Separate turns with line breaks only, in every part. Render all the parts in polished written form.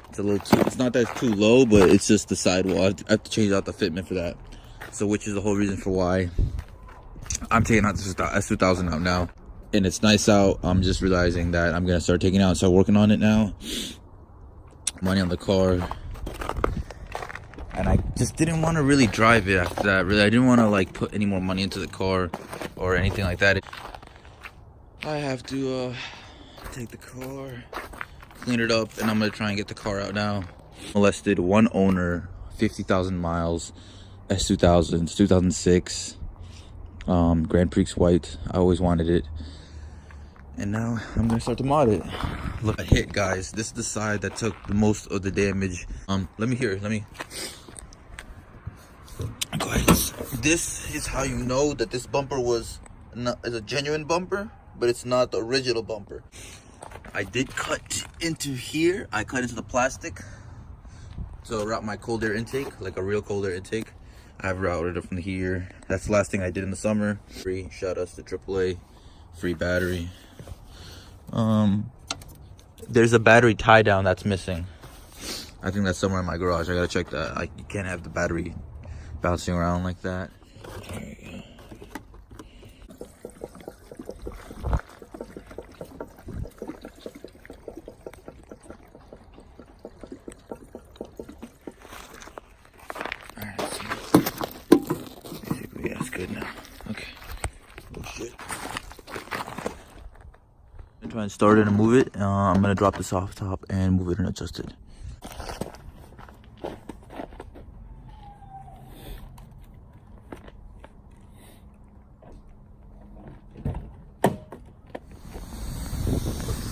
It's a little too, it's not that it's too low, but it's just the sidewall. I have to change out the fitment for that. So which is the whole reason for why I'm taking out this S2000 out now. And it's nice out. I'm just realizing that I'm gonna start taking it out and start working on it now. Money on the car. And I just didn't want to really drive it after that. Really, I didn't want to like put any more money into the car or anything like that. I have to take the car, clean it up, and I'm gonna try and get the car out now. Molested, one owner, 50,000 miles, S2000, it's 2006, Grand Prix white. I always wanted it, and now I'm gonna start to mod it. Look, I hit, guys. This is the side that took the most of the damage. Let me hear it. Let me. Guys, this is how you know that this bumper is a genuine bumper, but it's not the original bumper. I did cut into here. I cut into the plastic to route my cold air intake, like a real cold air intake. I've routed it from here. That's the last thing I did in the summer. Free shout outs to AAA, free battery. There's a battery tie down that's missing. I think that's somewhere in my garage. I gotta check that. You can't have the battery bouncing around like that. There you go. Alright, basically that's good now. Okay. Oh shit. I'm trying to start it and move it. I'm gonna drop the soft top and move it and adjust it.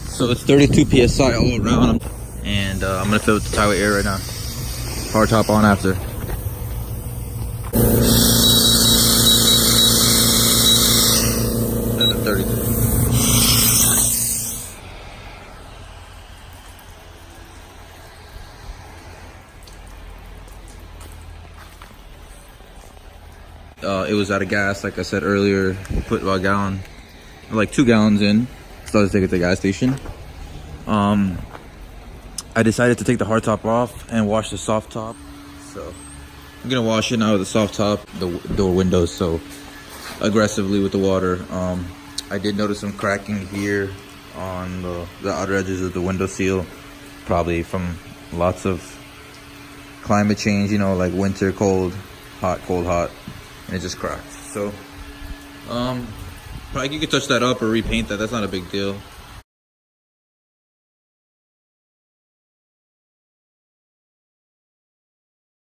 So it's 32 psi all around, and I'm gonna fill it with the tire air right now. Hard top on after. That's a 32. It was out of gas, like I said earlier. Put about a gallon, like 2 gallons in. Started to take it to the gas station. I decided to take the hard top off and wash the soft top. So I'm gonna wash it now with the soft top, the door windows, so aggressively with the water. I did notice some cracking here on the outer edges of the window seal, probably from lots of climate change, you know, like winter, cold, hot, and it just cracked. So probably you could touch that up or repaint that. That's not a big deal.